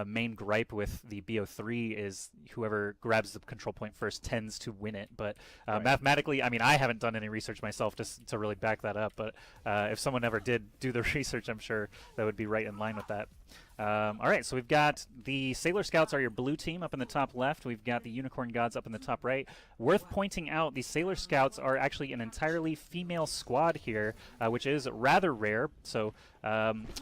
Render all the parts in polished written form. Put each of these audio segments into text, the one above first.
main gripe with the BO3 is whoever grabs the control point first tends to win it. But Right. mathematically, I mean, I haven't done any research myself to really back that up. But if someone ever did do the research, I'm sure that would be right in line with that. All right, so we've got the Sailor Scouts are your blue team up in the top left. We've got the Unicorn Gods up in the top right. Worth pointing out, the Sailor Scouts are actually an entirely female squad here, which is rather rare. So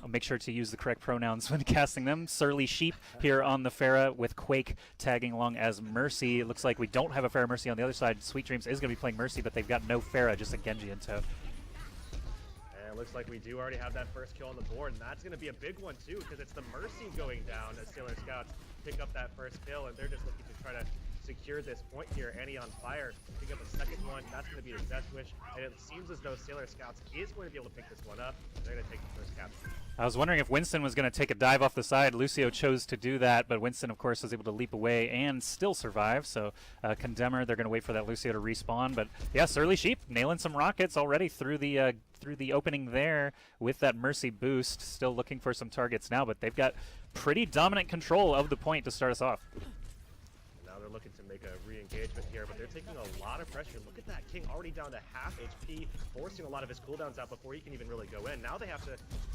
make sure to use the correct pronouns when casting them. Surly Sheep here on the Pharah with Quake tagging along as Mercy. It looks like we don't have a Pharah Mercy on the other side. Sweet Dreams is going to be playing Mercy, but they've got no Pharah, just a Genji in tow. And it looks like we do already have that first kill on the board, and that's going to be a big one too, because it's the Mercy going down as Sailor Scouts pick up that first kill, and they're just looking to try to secure this point here. Annie on fire, pick up a second one. That's going to be the Death Wish, and it seems as though Sailor Scouts is going to be able to pick this one up. They're going to take the first capture. I was wondering if Winston was going to take a dive off the side. Lucio chose to do that, but Winston, of course, was able to leap away and still survive. So Condemner, they're going to wait for that Lucio to respawn. But yeah, Surly Sheep nailing some rockets already through the opening there with that Mercy boost. Still looking for some targets now, but they've got pretty dominant control of the point to start us off. Now they're looking to make a re-engagement here, but they're taking a lot of pressure. Look at that King already down to half HP, forcing a lot of his cooldowns out before he can even really go in. Now they have to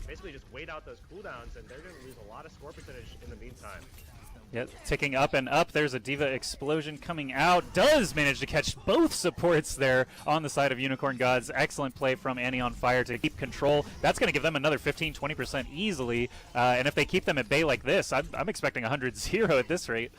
basically just wait out those cooldowns, and they're going to lose a lot of score percentage in the meantime. Yep, ticking up and up. There's a Diva explosion coming out. Does manage to catch both supports there on the side of Unicorn Gods. Excellent play from Annie on fire to keep control. That's going to give them another 15-20% easily. And if they keep them at bay like this, I'm expecting 100-0 at this rate.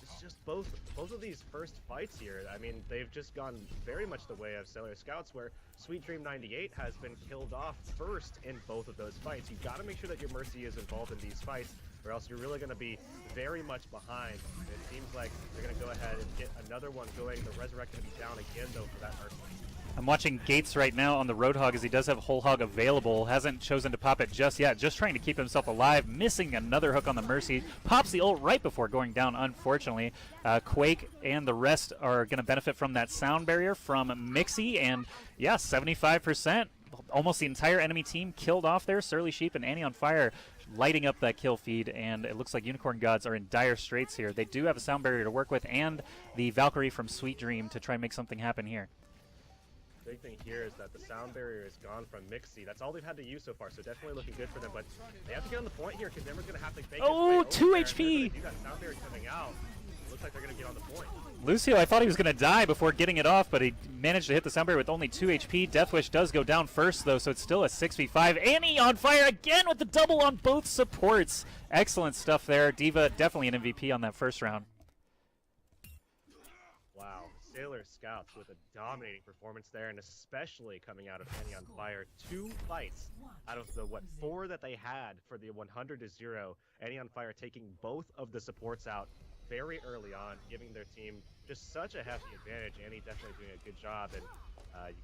It's just both of these first fights here. I mean, they've just gone very much the way of Sailor Scouts, where Sweet Dream 98 has been killed off first in both of those fights. You've got to make sure that your Mercy is involved in these fights, or else you're really going to be very much behind. And it seems like they're going to go ahead and get another one going. The Resurrect going to be down again, though, for that Mercy. I'm watching Gates right now on the Roadhog as he does have Whole Hog available. Hasn't chosen to pop it just yet. Just trying to keep himself alive. Missing another hook on the Mercy. Pops the ult right before going down, unfortunately. Quake and the rest are going to benefit from that sound barrier from Mixie. And yeah, 75%. Almost the entire enemy team killed off there. Surly Sheep and Annie on fire lighting up that kill feed, and it looks like Unicorn Gods are in dire straits here. They do have a sound barrier to work with and the Valkyrie from Sweet Dream to try and make something happen here. Big thing here is that the sound barrier is gone from Mixie. That's all they've had to use so far, so definitely looking good for them. But they have to get on the point here because Denver's going to have to fake Oh, 2 HP! Do that sound barrier coming out. Looks like they're going to get on the point. Lucio, I thought he was going to die before getting it off, but he managed to hit the sound barrier with only 2 HP. Deathwish does go down first, though, so it's still a 6v5. Annie on fire again with the double on both supports. Excellent stuff there. Diva definitely an MVP on that first round. Wow, Sailor Scouts with a dominating performance there, and especially coming out of Annie on fire. 2 fights out of the, 4 that they had for the 100-0. Annie on fire taking both of the supports out very early on, giving their team just such a hefty advantage. Annie definitely doing a good job, and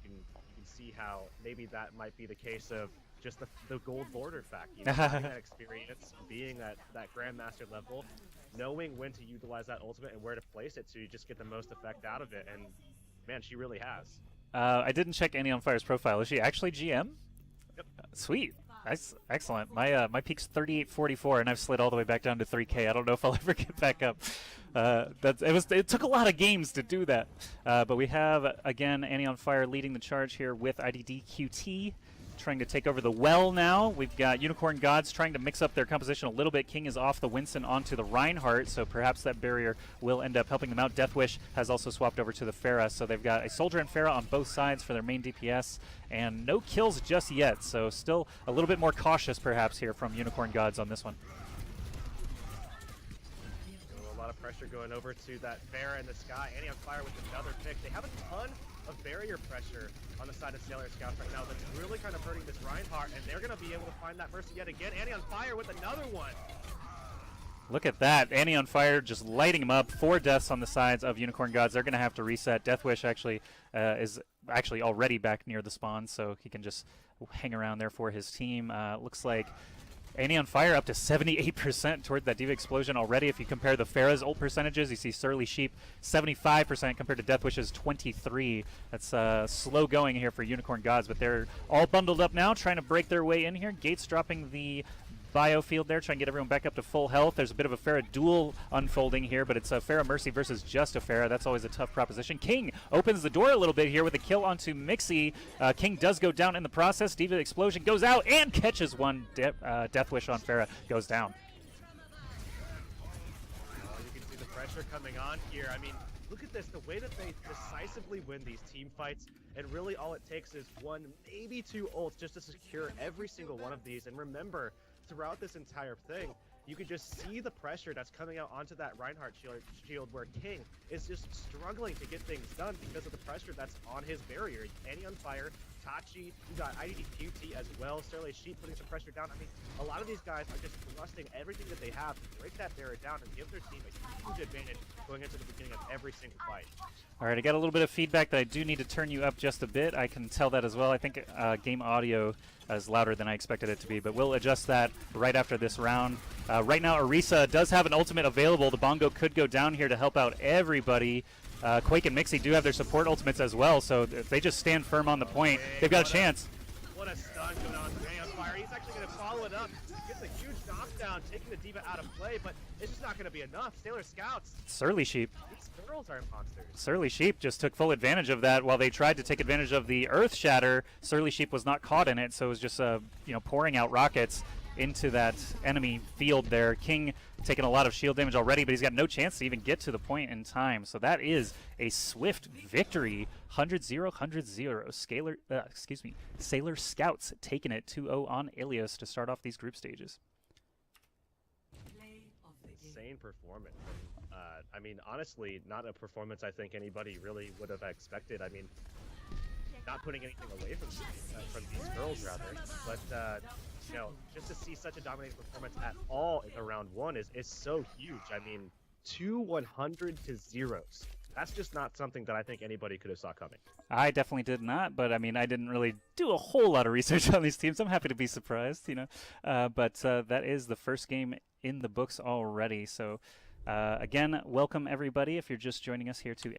you can see how maybe that might be the case of just the gold border fact. You know, having that experience, being at that Grandmaster level, knowing when to utilize that ultimate and where to place it so you just get the most effect out of it. And man, she really has. I didn't check Annie on Fire's profile. Is she actually GM? Yep. Sweet. Nice. Excellent. My peak's 3844, and I've slid all the way back down to 3K. I don't know if I'll ever get back up. It took a lot of games to do that. But we have, again, Annie on Fire leading the charge here with IDDQT. Trying to take over the well now. We've got Unicorn Gods trying to mix up their composition a little bit. King is off the Winston onto the Reinhardt, so perhaps that barrier will end up helping them out. Deathwish has also swapped over to the Pharah, so they've got a Soldier and Pharah on both sides for their main DPS, and no kills just yet, so still a little bit more cautious perhaps here from Unicorn Gods on this one. A lot of pressure going over to that Pharah in the sky. Annie on Fire with another pick. They have a ton of barrier pressure on the side of Sailor Scouts right now that's really kind of hurting this Reinhardt, and they're going to be able to find that Mercy yet again. Annie on Fire with another one. Look at that. Annie on Fire just lighting him up. 4 deaths on the sides of Unicorn Gods. They're going to have to reset. Deathwish actually is already back near the spawn, so he can just hang around there for his team. Looks like Annie on Fire up to 78% toward that Diva Explosion already. If you compare the Pharah's ult percentages, you see Surly Sheep 75% compared to Deathwish's 23%. That's slow going here for Unicorn Gods, but they're all bundled up now, trying to break their way in here. Gates dropping the biofield there, try and get everyone back up to full health. There's a bit of a Pharah duel unfolding here, but it's a Pharah Mercy versus just a Pharah. That's always a tough proposition. King opens the door a little bit here with a kill onto Mixie. King does go down in the process. Diva Explosion goes out and catches one. Death Wish on Pharah goes down. You can see the pressure coming on here. I mean, look at this, the way that they decisively win these team fights, and really all it takes is one, maybe two ults just to secure every single one of these. And remember, throughout this entire thing, you can just see the pressure that's coming out onto that Reinhardt shield where King is just struggling to get things done because of the pressure that's on his barrier. Annie on fire, Tachi, you got IDDQT as well, Surly Sheep putting some pressure down. I mean, a lot of these guys are just thrusting everything that they have to break that barrier down and give their team a huge advantage going into the beginning of every single fight. All right, I got a little bit of feedback that I do need to turn you up just a bit. I can tell that as well. I think game audio is louder than I expected it to be, but we'll adjust that right after this round. Right now, Orisa does have an ultimate available. The Bongo could go down here to help out everybody. Quake and Mixie do have their support ultimates as well, so if they just stand firm on the point, they've got a chance. What a stun coming on Annie on fire. He's actually going to follow it up. Gets a huge knockdown, taking the Diva out of play, but it's just not going to be enough. Sailor Scouts. Surly Sheep. These girls are monsters. Surly Sheep just took full advantage of that while they tried to take advantage of the Earth Shatter. Surly Sheep was not caught in it, so it was just pouring out rockets into that enemy field there. King taking a lot of shield damage already, but he's got no chance to even get to the point in time. So that is a swift victory. 100-0, 100-0. Sailor Scouts taking it 2-0 on Ilios to start off these group stages. Insane performance. I mean, honestly, not a performance I think anybody really would have expected. I mean, not putting anything away from these girls, rather, but you know, just to see such a dominating performance at all in the round one is so huge. I mean, 2 100-0s. That's just not something that I think anybody could have saw coming. I definitely did not, but I mean, I didn't really do a whole lot of research on these teams. I'm happy to be surprised, you know. But that is the first game in the books already. So again, welcome everybody if you're just joining us here to